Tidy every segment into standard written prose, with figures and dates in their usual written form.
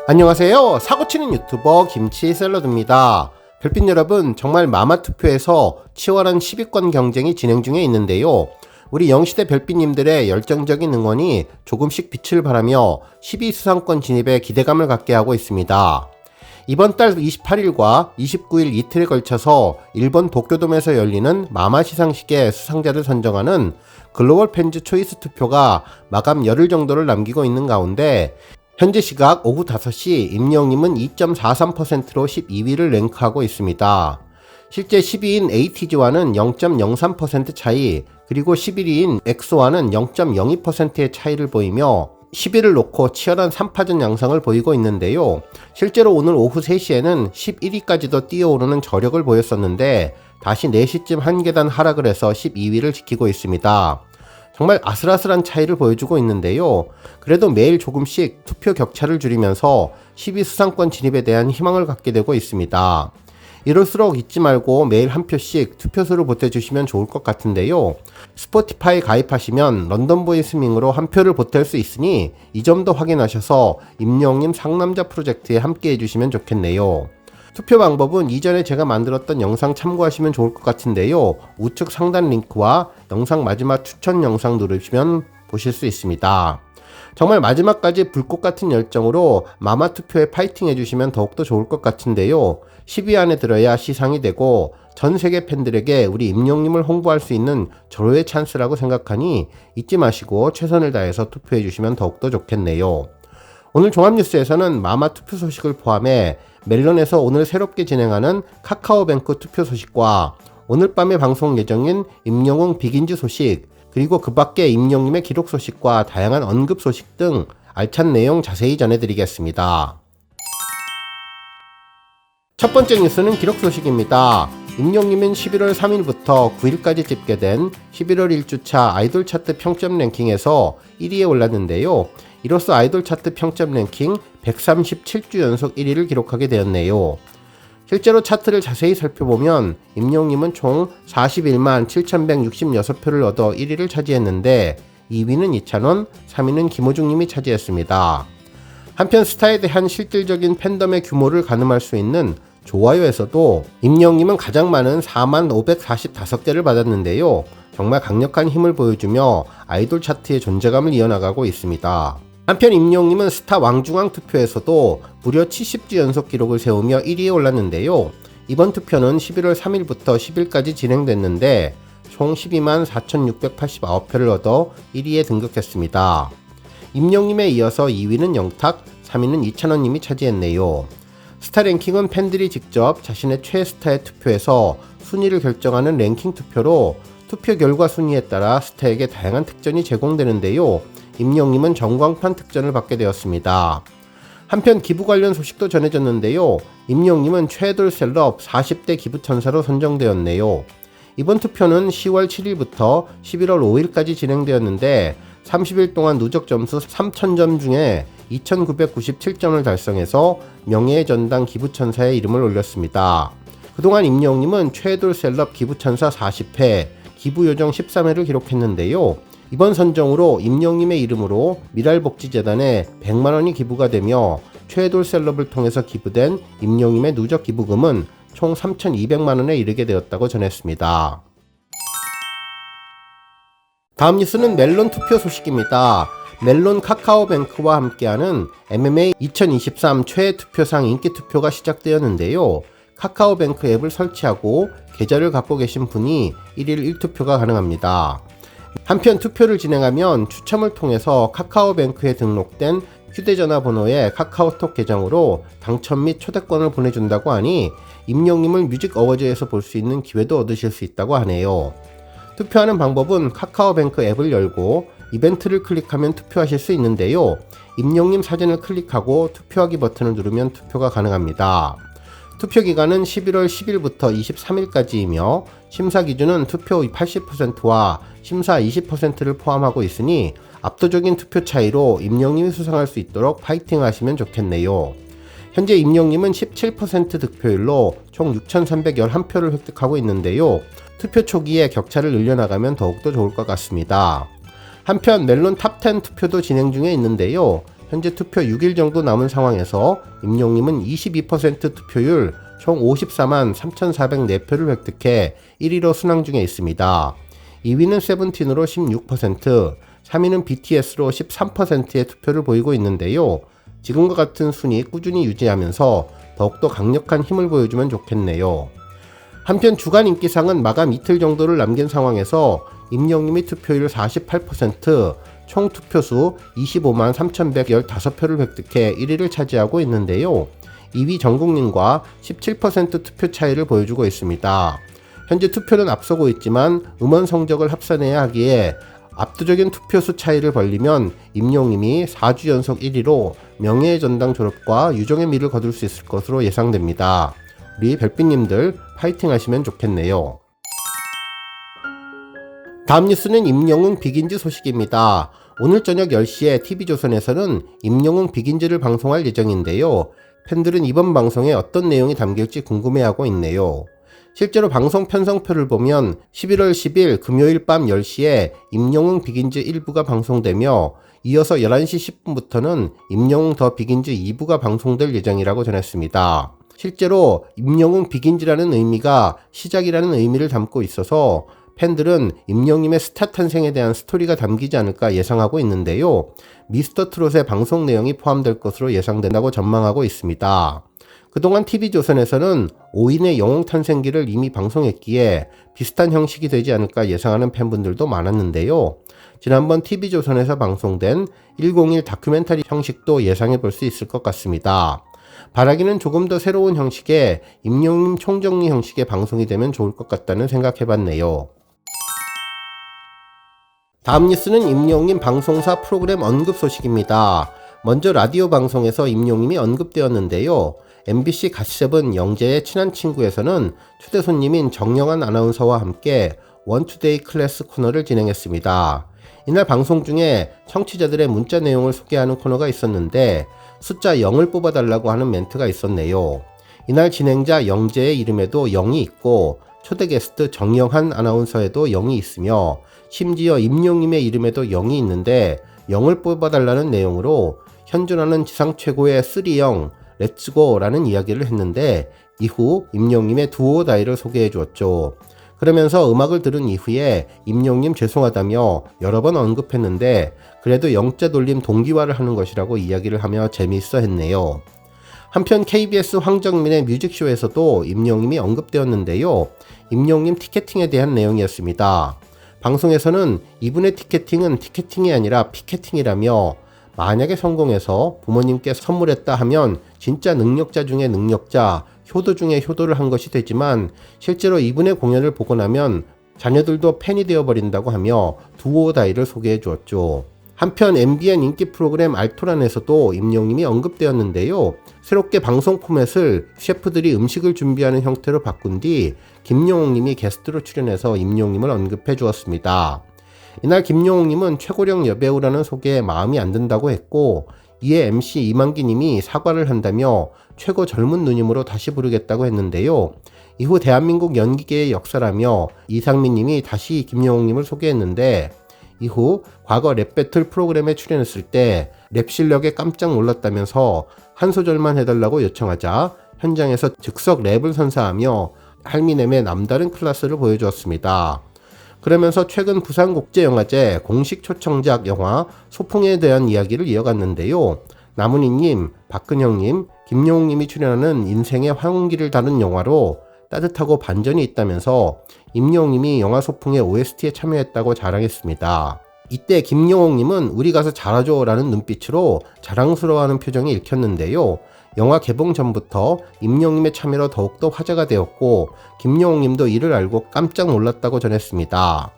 안녕하세요. 사고치는 유튜버 김치샐러드입니다. 별빛 여러분, 정말 마마투표에서 치열한 10위권 경쟁이 진행 중에 있는데요. 우리 영시대 별빛님들의 열정적인 응원이 조금씩 빛을 발하며 10위 수상권 진입에 기대감을 갖게 하고 있습니다. 이번 달 28일과 29일 이틀에 걸쳐서 일본 도쿄돔에서 열리는 마마 시상식의 수상자를 선정하는 글로벌 팬즈 초이스 투표가 마감 열흘 정도를 남기고 있는 가운데 현재 시각 오후 5시 임영님은 2.43%로 12위를 랭크하고 있습니다. 실제 10위인 ATG와는 0.03% 차이, 그리고 11위인 엑소와는 0.02%의 차이를 보이며 10위를 놓고 치열한 3파전 양상을 보이고 있는데요. 실제로 오늘 오후 3시에는 11위까지도 뛰어오르는 저력을 보였었는데 다시 4시쯤 한 계단 하락을 해서 12위를 지키고 있습니다. 정말 아슬아슬한 차이를 보여주고 있는데요. 그래도 매일 조금씩 투표 격차를 줄이면서 10위 수상권 진입에 대한 희망을 갖게 되고 있습니다. 이럴수록 잊지 말고 매일 한 표씩 투표수를 보태주시면 좋을 것 같은데요. 스포티파이 가입하시면 런던보이 스밍으로 한 표를 보탤 수 있으니 이 점도 확인하셔서 임영님 상남자 프로젝트에 함께 해주시면 좋겠네요. 투표 방법은 이전에 제가 만들었던 영상 참고하시면 좋을 것 같은데요. 우측 상단 링크와 영상 마지막 추천 영상 누르시면 보실 수 있습니다. 정말 마지막까지 불꽃 같은 열정으로 마마 투표에 파이팅 해주시면 더욱더 좋을 것 같은데요. 10위 안에 들어야 시상이 되고 전 세계 팬들에게 우리 임영님을 홍보할 수 있는 절호의 찬스라고 생각하니 잊지 마시고 최선을 다해서 투표해 주시면 더욱더 좋겠네요. 오늘 종합뉴스에서는 마마 투표 소식을 포함해 멜론에서 오늘 새롭게 진행하는 카카오뱅크 투표 소식과 오늘 밤에 방송 예정인 임영웅 빅인즈 소식, 그리고 그 밖에 임영님의 기록 소식과 다양한 언급 소식 등 알찬 내용 자세히 전해드리겠습니다. 첫 번째 뉴스는 기록 소식입니다. 임영님은 11월 3일부터 9일까지 집계된 11월 1주차 아이돌 차트 평점 랭킹에서 1위에 올랐는데요. 이로써 아이돌 차트 평점 랭킹 137주 연속 1위를 기록하게 되었네요. 실제로 차트를 자세히 살펴보면 임영님은 총 41만 7,166표를 얻어 1위를 차지했는데 2위는 이찬원, 3위는 김호중님이 차지했습니다. 한편 스타에 대한 실질적인 팬덤의 규모를 가늠할 수 있는 좋아요에서도 임영님은 가장 많은 4만 545개를 받았는데요. 정말 강력한 힘을 보여주며 아이돌 차트의 존재감을 이어나가고 있습니다. 한편 임영님은 스타 왕중왕 투표에서도 무려 70주 연속 기록을 세우며 1위에 올랐는데요. 이번 투표는 11월 3일부터 10일까지 진행됐는데 총 12만 4,689표를 얻어 1위에 등극했습니다. 임영님에 이어서 2위는 영탁, 3위는 이찬원님이 차지했네요. 스타 랭킹은 팬들이 직접 자신의 최애스타의 투표에서 순위를 결정하는 랭킹 투표로 투표 결과 순위에 따라 스타에게 다양한 특전이 제공되는데요. 임영님은 전광판 특전을 받게 되었습니다. 한편 기부 관련 소식도 전해졌는데요. 임영님은 최애돌 셀럽 40대 기부천사로 선정되었네요. 이번 투표는 10월 7일부터 11월 5일까지 진행되었는데 30일 동안 누적 점수 3,000점 중에 2,997점을 달성해서 명예의 전당 기부천사의 이름을 올렸습니다. 그동안 임영님은 최애돌 셀럽 기부천사 40회, 기부요정 13회를 기록했는데요. 이번 선정으로 임영님의 이름으로 미랄복지재단에 100만원이 기부가 되며 최애돌 셀럽을 통해서 기부된 임영님의 누적 기부금은 총 3,200만원에 이르게 되었다고 전했습니다. 다음 뉴스는 멜론 투표 소식입니다. 멜론 카카오뱅크와 함께하는 MMA 2023 최애 투표상 인기 투표가 시작되었는데요. 카카오뱅크 앱을 설치하고 계좌를 갖고 계신 분이 1일 1투표가 가능합니다. 한편 투표를 진행하면 추첨을 통해서 카카오뱅크에 등록된 휴대전화 번호의 카카오톡 계정으로 당첨 및 초대권을 보내준다고 하니 임영님을 뮤직 어워즈에서 볼 수 있는 기회도 얻으실 수 있다고 하네요. 투표하는 방법은 카카오뱅크 앱을 열고 이벤트를 클릭하면 투표하실 수 있는데요. 임영님 사진을 클릭하고 투표하기 버튼을 누르면 투표가 가능합니다. 투표 기간은 11월 10일부터 23일까지이며 심사 기준은 투표 80%와 심사 20%를 포함하고 있으니 압도적인 투표 차이로 임영님이 수상할 수 있도록 파이팅 하시면 좋겠네요. 현재 임영님은 17% 득표율로 총 6,311표를 획득하고 있는데요. 투표 초기에 격차를 늘려나가면 더욱더 좋을 것 같습니다. 한편 멜론 탑10 투표도 진행 중에 있는데요. 현재 투표 6일 정도 남은 상황에서 임영웅님은 22% 투표율 총 54만 3,404표를 획득해 1위로 순항 중에 있습니다. 2위는 세븐틴으로 16%, 3위는 BTS로 13%의 투표를 보이고 있는데요. 지금과 같은 순위 꾸준히 유지하면서 더욱더 강력한 힘을 보여주면 좋겠네요. 한편 주간 인기상은 마감 이틀 정도를 남긴 상황에서 임영웅님이 투표율 48%, 총 투표수 25만 3,115표를 획득해 1위를 차지하고 있는데요. 2위 정국님과 17% 투표 차이를 보여주고 있습니다. 현재 투표는 앞서고 있지만 음원 성적을 합산해야 하기에 압도적인 투표수 차이를 벌리면 임영웅님이 4주 연속 1위로 명예의 전당 졸업과 유종의 미를 거둘 수 있을 것으로 예상됩니다. 우리 별빛님들 파이팅 하시면 좋겠네요. 다음 뉴스는 임영웅 빅인즈 소식입니다. 오늘 저녁 10시에 TV조선에서는 임영웅 빅인즈를 방송할 예정인데요. 팬들은 이번 방송에 어떤 내용이 담길지 궁금해하고 있네요. 실제로 방송 편성표를 보면 11월 10일 금요일 밤 10시에 임영웅 빅인즈 1부가 방송되며 이어서 11시 10분부터는 임영웅 더 빅인즈 2부가 방송될 예정이라고 전했습니다. 실제로 임영웅 빅인즈라는 의미가 시작이라는 의미를 담고 있어서 팬들은 임영웅님의 스타 탄생에 대한 스토리가 담기지 않을까 예상하고 있는데요. 미스터 트롯의 방송 내용이 포함될 것으로 예상된다고 전망하고 있습니다. 그동안 TV조선에서는 5인의 영웅 탄생기를 이미 방송했기에 비슷한 형식이 되지 않을까 예상하는 팬분들도 많았는데요. 지난번 TV조선에서 방송된 101 다큐멘터리 형식도 예상해 볼 수 있을 것 같습니다. 바라기는 조금 더 새로운 형식의 임영웅님 총정리 형식의 방송이 되면 좋을 것 같다는 생각해 봤네요. 다음 뉴스는 임영웅님 방송사 프로그램 언급 소식입니다. 먼저 라디오 방송에서 임영웅님이 언급되었는데요. MBC 갓세븐 영재의 친한 친구에서는 초대 손님인 정영환 아나운서와 함께 원투데이 클래스 코너를 진행했습니다. 이날 방송 중에 청취자들의 문자 내용을 소개하는 코너가 있었는데 숫자 0을 뽑아달라고 하는 멘트가 있었네요. 이날 진행자 영재의 이름에도 0이 있고 초대 게스트 정영환 아나운서에도 0이 있으며 심지어 임영웅님의 이름에도 0이 있는데 0을 뽑아달라는 내용으로 현존하는 지상 최고의 3영 렛츠고라는 이야기를 했는데 이후 임영웅님의 두오 다이를 소개해 주었죠. 그러면서 음악을 들은 이후에 임영웅님 죄송하다며 여러 번 언급했는데 그래도 영자 돌림 동기화를 하는 것이라고 이야기를 하며 재미있어 했네요. 한편 KBS 황정민의 뮤직쇼에서도 임영웅님이 언급되었는데요. 임영웅님 티켓팅에 대한 내용이었습니다. 방송에서는 이분의 티켓팅은 티켓팅이 아니라 피켓팅이라며 만약에 성공해서 부모님께 선물했다 하면 진짜 능력자 중에 능력자, 효도 중에 효도를 한 것이 되지만 실제로 이분의 공연을 보고 나면 자녀들도 팬이 되어버린다고 하며 두오 다이를 소개해 주었죠. 한편 MBN 인기 프로그램 알토란에서도 임영웅님이 언급되었는데요. 새롭게 방송 포맷을 셰프들이 음식을 준비하는 형태로 바꾼 뒤 김영웅님이 게스트로 출연해서 임영웅님을 언급해 주었습니다. 이날 김영웅님은 최고령 여배우라는 소개에 마음이 안 든다고 했고 이에 MC 이만기님이 사과를 한다며 최고 젊은 누님으로 다시 부르겠다고 했는데요. 이후 대한민국 연기계의 역사라며 이상민님이 다시 김영웅님을 소개했는데 이후 과거 랩배틀 프로그램에 출연했을 때 랩 실력에 깜짝 놀랐다면서 한 소절만 해달라고 요청하자 현장에서 즉석 랩을 선사하며 할미넴의 남다른 클래스를 보여주었습니다. 그러면서 최근 부산국제영화제 공식 초청작 영화 소풍에 대한 이야기를 이어갔는데요. 나문희님, 박근형님, 김영웅님이 출연하는 인생의 황혼기를 다룬 영화로 따뜻하고 반전이 있다면서 임영웅님이 영화 소풍의 OST에 참여했다고 자랑했습니다. 이때 김영웅님은 우리 가서 잘하죠 라는 눈빛으로 자랑스러워하는 표정이 읽혔는데요. 영화 개봉 전부터 임영웅님의 참여로 더욱더 화제가 되었고 김영웅님도 이를 알고 깜짝 놀랐다고 전했습니다.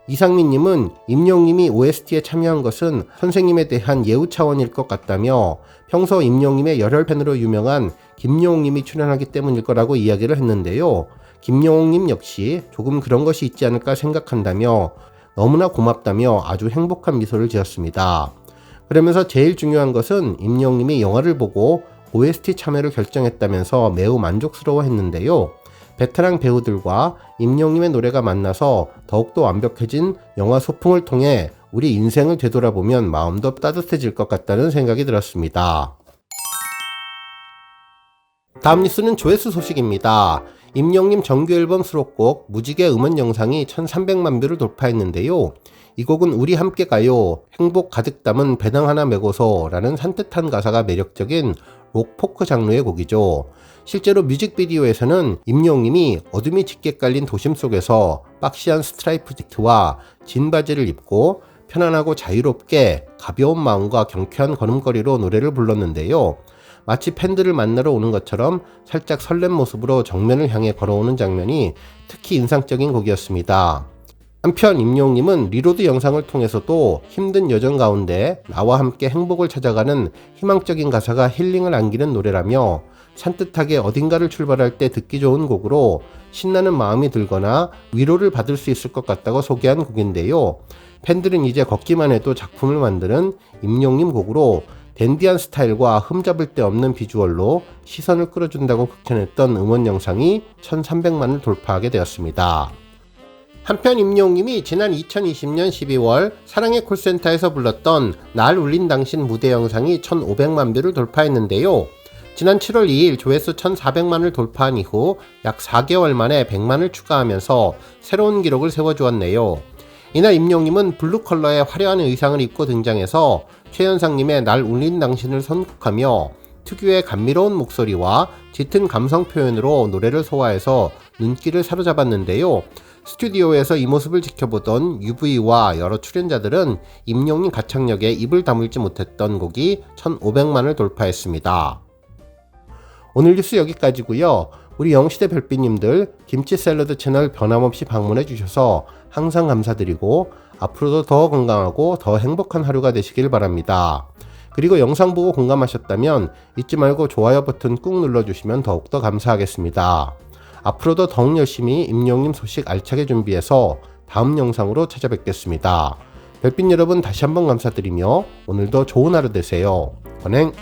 이상민님은 임영웅님이 OST에 참여한 것은 선생님에 대한 예우 차원일 것 같다며 평소 임영웅님의 열혈 팬으로 유명한 김영웅님이 출연하기 때문일 거라고 이야기를 했는데요. 김영웅님 역시 조금 그런 것이 있지 않을까 생각한다며 너무나 고맙다며 아주 행복한 미소를 지었습니다. 그러면서 제일 중요한 것은 임영웅님이 영화를 보고 OST 참여를 결정했다면서 매우 만족스러워 했는데요. 베테랑 배우들과 임영웅님의 노래가 만나서 더욱더 완벽해진 영화 소풍을 통해 우리 인생을 되돌아보면 마음도 따뜻해질 것 같다는 생각이 들었습니다. 다음 뉴스는 조회수 소식입니다. 임영님 정규앨범 수록곡 무지개 음원 영상이 1300만 뷰를 돌파했는데요. 이 곡은 우리 함께 가요, 행복 가득 담은 배낭 하나 메고서 라는 산뜻한 가사가 매력적인 록포크 장르의 곡이죠. 실제로 뮤직비디오에서는 임영님이 어둠이 짙게 깔린 도심 속에서 박시한 스트라이프 니트와 진 바지를 입고 편안하고 자유롭게 가벼운 마음과 경쾌한 걸음걸이로 노래를 불렀는데요. 마치 팬들을 만나러 오는 것처럼 살짝 설렘 모습으로 정면을 향해 걸어오는 장면이 특히 인상적인 곡이었습니다. 한편 임영님은 리로드 영상을 통해서도 힘든 여정 가운데 나와 함께 행복을 찾아가는 희망적인 가사가 힐링을 안기는 노래라며 산뜻하게 어딘가를 출발할 때 듣기 좋은 곡으로 신나는 마음이 들거나 위로를 받을 수 있을 것 같다고 소개한 곡인데요. 팬들은 이제 걷기만 해도 작품을 만드는 임영님 곡으로 댄디한 스타일과 흠잡을 데 없는 비주얼로 시선을 끌어준다고 극찬했던 음원 영상이 1300만을 돌파하게 되었습니다. 한편 임영님이 지난 2020년 12월 사랑의 콜센터에서 불렀던 날 울린 당신 무대 영상이 1500만 뷰를 돌파했는데요. 지난 7월 2일 조회수 1400만을 돌파한 이후 약 4개월 만에 100만을 추가하면서 새로운 기록을 세워주었네요. 이날 임영님은 블루 컬러의 화려한 의상을 입고 등장해서 최현상님의 날 울린 당신을 선곡하며 특유의 감미로운 목소리와 짙은 감성 표현으로 노래를 소화해서 눈길을 사로잡았는데요. 스튜디오에서 이 모습을 지켜보던 UV와 여러 출연자들은 임영님 가창력에 입을 다물지 못했던 곡이 1500만을 돌파했습니다. 오늘 뉴스 여기까지고요. 우리 영시대 별빛님들 김치 샐러드 채널 변함없이 방문해 주셔서 항상 감사드리고 앞으로도 더 건강하고 더 행복한 하루가 되시길 바랍니다. 그리고 영상 보고 공감하셨다면 잊지 말고 좋아요 버튼 꾹 눌러주시면 더욱더 감사하겠습니다. 앞으로도 더욱 열심히 임영님 소식 알차게 준비해서 다음 영상으로 찾아뵙겠습니다. 별빛 여러분 다시 한번 감사드리며 오늘도 좋은 하루 되세요. 권행!